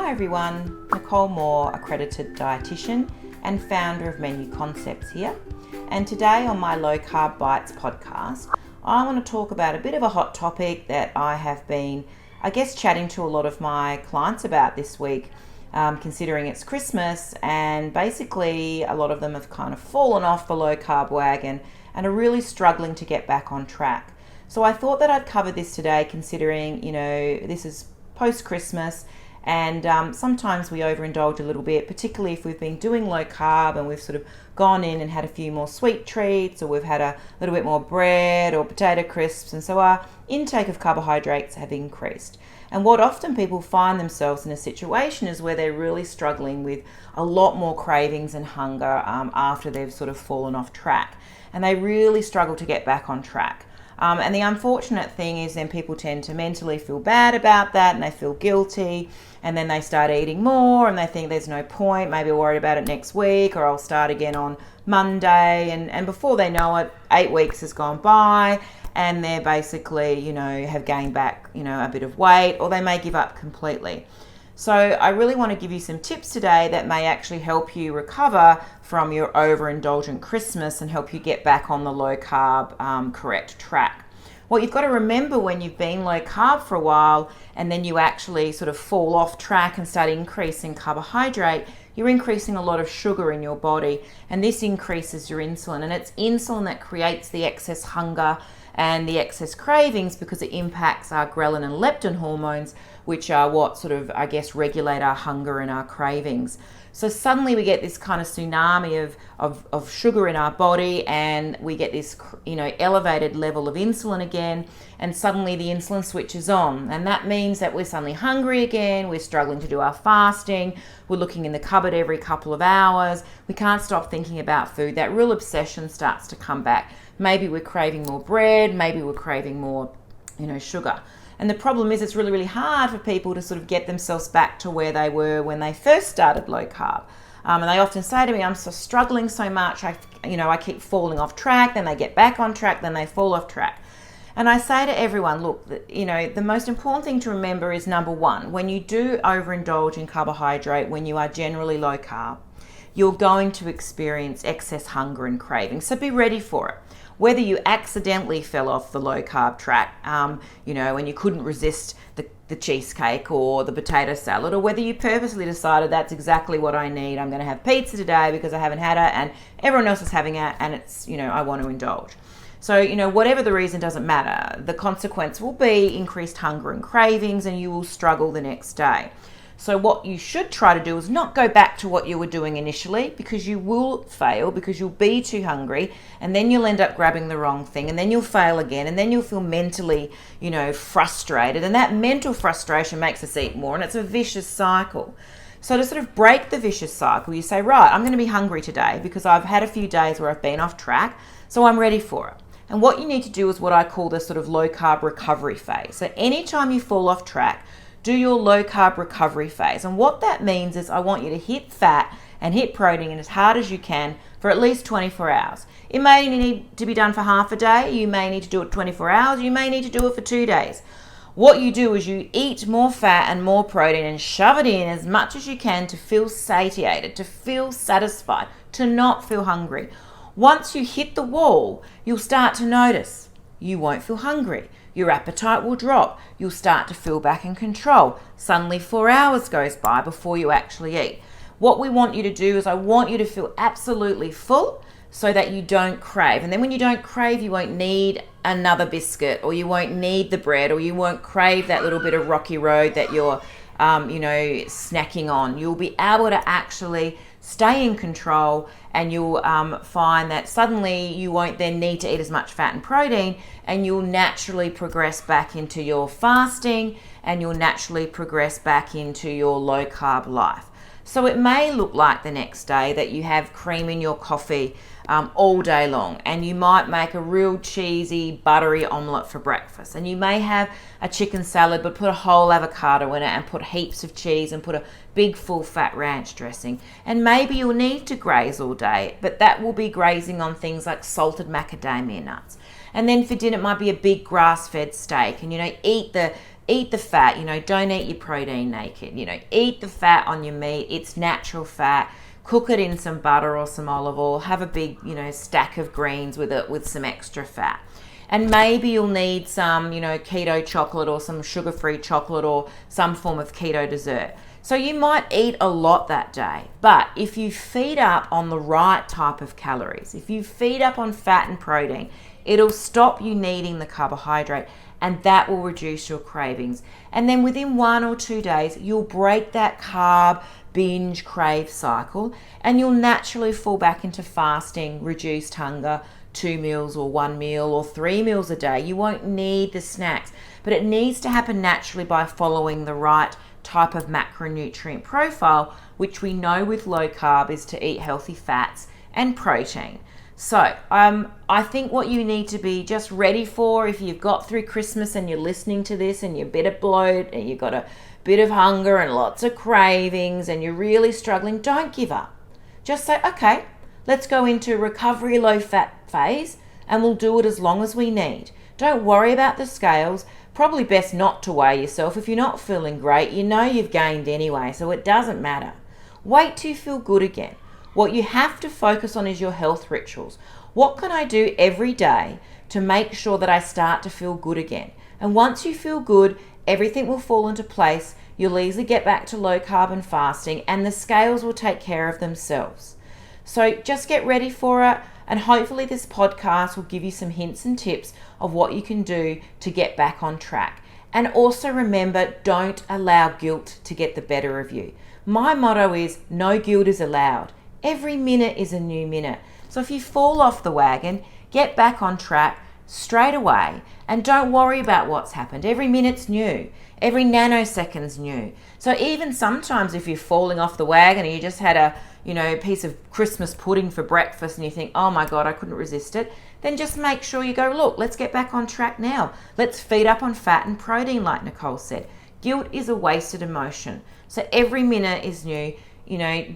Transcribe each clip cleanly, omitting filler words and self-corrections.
Hi everyone, Nicole Moore, Accredited Dietitian and founder of MenuConcepts here. And today on my Low Carb Bites podcast, I want to talk about a bit of a hot topic that I have been, chatting to a lot of my clients about this week, considering it's Christmas, and basically a lot of them have kind of fallen off the low carb wagon and are really struggling to get back on track. So I thought that I'd cover this today, considering, this is post-Christmas, and sometimes we overindulge a little bit, particularly if we've been doing low carb and we've sort of gone in and had a few more sweet treats, or we've had a little bit more bread or potato crisps, and so our intake of carbohydrates have increased. And what often people find themselves in a situation is where they're really struggling with a lot more cravings and hunger after they've sort of fallen off track, and they really struggle to get back on track. And the unfortunate thing is then people tend to mentally feel bad about that, and they feel guilty, and then they start eating more and they think there's no point, maybe I'll worry about it next week, or I'll start again on Monday, and before they know it, 8 weeks has gone by and they're basically, have gained back, a bit of weight, or they may give up completely. So I really want to give you some tips today that may actually help you recover from your overindulgent Christmas and help you get back on the low carb correct track. What you've got to remember when you've been low carb for a while and then you actually sort of fall off track and start increasing carbohydrate, you're increasing a lot of sugar in your body, and this increases your insulin, and it's insulin that creates the excess hunger and the excess cravings because it impacts our ghrelin and leptin hormones, which are what sort of, regulate our hunger and our cravings. So suddenly we get this kind of tsunami of sugar in our body, and we get this, elevated level of insulin again, and suddenly the insulin switches on. And that means that we're suddenly hungry again, we're struggling to do our fasting, we're looking in the cupboard every couple of hours, we can't stop thinking about food. That real obsession starts to come back. Maybe we're craving more bread, maybe we're craving more, sugar. And the problem is it's really, really hard for people to sort of get themselves back to where they were when they first started low carb. And they often say to me, I'm so struggling so much, I keep falling off track, then they get back on track, then they fall off track. And I say to everyone, look, the most important thing to remember is, number one, when you do overindulge in carbohydrate, when you are generally low carb, you're going to experience excess hunger and craving. So be ready for it. Whether you accidentally fell off the low carb track, and you couldn't resist the cheesecake or the potato salad, or whether you purposely decided that's exactly what I need, I'm going to have pizza today because I haven't had it and everyone else is having it, and it's, I want to indulge. So, whatever the reason, doesn't matter. The consequence will be increased hunger and cravings, and you will struggle the next day. So what you should try to do is not go back to what you were doing initially, because you will fail, because you'll be too hungry, and then you'll end up grabbing the wrong thing, and then you'll fail again, and then you'll feel mentally, frustrated, and that mental frustration makes us eat more, and it's a vicious cycle. So to sort of break the vicious cycle, you say, right, I'm going to be hungry today because I've had a few days where I've been off track, so I'm ready for it. And what you need to do is what I call the sort of low carb recovery phase. So anytime you fall off track, do your low carb recovery phase. And what that means is I want you to hit fat and hit protein as hard as you can for at least 24 hours. It may need to be done for half a day. You may need to do it 24 hours. You may need to do it for 2 days. What you do is you eat more fat and more protein and shove it in as much as you can to feel satiated, to feel satisfied, to not feel hungry. Once you hit the wall, you'll start to notice you won't feel hungry. Your appetite will drop. You'll start to feel back in control. Suddenly 4 hours goes by before you actually eat. What we want you to do is I want you to feel absolutely full so that you don't crave. And then when you don't crave, you won't need another biscuit, or you won't need the bread, or you won't crave that little bit of rocky road that you're, snacking on. You'll be able to actually stay in control, and you'll find that suddenly you won't then need to eat as much fat and protein, and you'll naturally progress back into your fasting, and you'll naturally progress back into your low carb life. So it may look like the next day that you have cream in your coffee all day long, and you might make a real cheesy, buttery omelette for breakfast, and you may have a chicken salad but put a whole avocado in it and put heaps of cheese and put a big full fat ranch dressing. And maybe you'll need to graze all day, but that will be grazing on things like salted macadamia nuts. And then for dinner it might be a big grass-fed steak, and eat the eat the fat, don't eat your protein naked, eat the fat on your meat. It's natural fat. Cook it in some butter or some olive oil. Have a big, stack of greens with it with some extra fat. And maybe you'll need some, keto chocolate or some sugar-free chocolate or some form of keto dessert. So you might eat a lot that day, but if you feed up on the right type of calories, if you feed up on fat and protein, it'll stop you needing the carbohydrate, and that will reduce your cravings. And then within 1 or 2 days, you'll break that carb binge crave cycle, and you'll naturally fall back into fasting, reduced hunger, 2 meals or 1 meal or 3 meals a day. You won't need the snacks, but it needs to happen naturally by following the right type of macronutrient profile, which we know with low carb is to eat healthy fats and protein. So I think what you need to be just ready for, if you've got through Christmas and you're listening to this and you're a bit of bloat and you've got a bit of hunger and lots of cravings and you're really struggling, don't give up. Just say, okay, let's go into recovery low fat phase and we'll do it as long as we need. Don't worry about the scales. Probably best not to weigh yourself. If you're not feeling great, you've gained anyway, so it doesn't matter. Wait till you feel good again. What you have to focus on is your health rituals. What can I do every day to make sure that I start to feel good again? And once you feel good, everything will fall into place. You'll easily get back to low carb and fasting, and the scales will take care of themselves. So just get ready for it, and hopefully this podcast will give you some hints and tips of what you can do to get back on track. And also remember, don't allow guilt to get the better of you. My motto is no guilt is allowed. Every minute is a new minute. So if you fall off the wagon, get back on track straight away and don't worry about what's happened. Every minute's new. Every nanosecond's new. So even sometimes if you're falling off the wagon and you just had a piece of Christmas pudding for breakfast and you think, oh my God, I couldn't resist it, then just make sure you go, look, let's get back on track now. Let's feed up on fat and protein like Nicole said. Guilt is a wasted emotion. So every minute is new.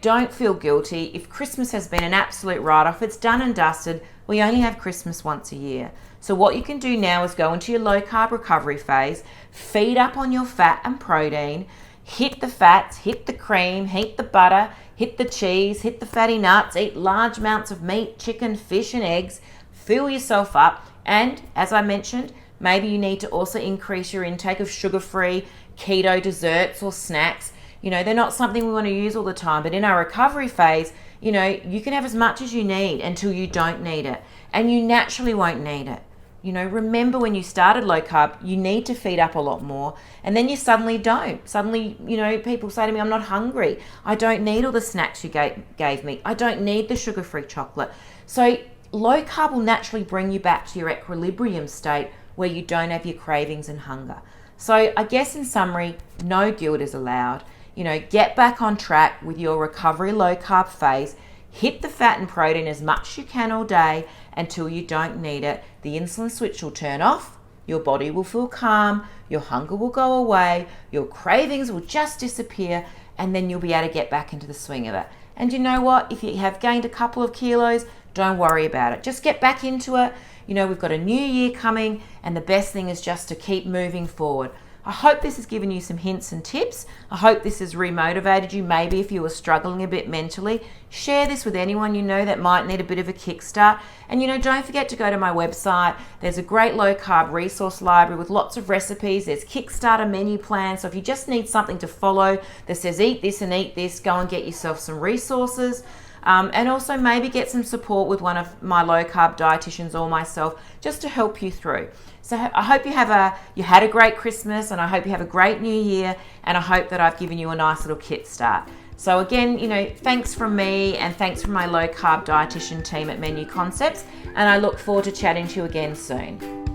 Don't feel guilty. If Christmas has been an absolute write-off, it's done and dusted. We only have Christmas once a year. So what you can do now is go into your low carb recovery phase, feed up on your fat and protein, hit the fats, hit the cream, hit the butter, hit the cheese, hit the fatty nuts, eat large amounts of meat, chicken, fish and eggs, fill yourself up. And as I mentioned, maybe you need to also increase your intake of sugar-free keto desserts or snacks. They're not something we want to use all the time, but in our recovery phase, you can have as much as you need until you don't need it, and you naturally won't need it. Remember when you started low carb, you need to feed up a lot more, and then you suddenly don't. Suddenly, people say to me, I'm not hungry. I don't need all the snacks you gave me. I don't need the sugar-free chocolate. So low carb will naturally bring you back to your equilibrium state where you don't have your cravings and hunger. So I guess in summary, no guilt is allowed. Get back on track with your recovery low carb phase. Hit the fat and protein as much as you can all day until you don't need it. The insulin switch will turn off. Your body will feel calm. Your hunger will go away. Your cravings will just disappear, and then you'll be able to get back into the swing of it. And you know what? If you have gained a couple of kilos, don't worry about it. Just get back into it. We've got a new year coming, and the best thing is just to keep moving forward. I hope this has given you some hints and tips. I hope this has remotivated you. Maybe if you were struggling a bit mentally, share this with anyone you know that might need a bit of a kickstart. And don't forget to go to my website. There's a great low carb resource library with lots of recipes. There's Kickstarter menu plans. So if you just need something to follow that says eat this and eat this, go and get yourself some resources. And also maybe get some support with one of my low carb dietitians or myself just to help you through. So I hope you had a great Christmas, and I hope you have a great new year, and I hope that I've given you a nice little kit start. So again, thanks from me and thanks from my low carb dietitian team at MenuConcepts, and I look forward to chatting to you again soon.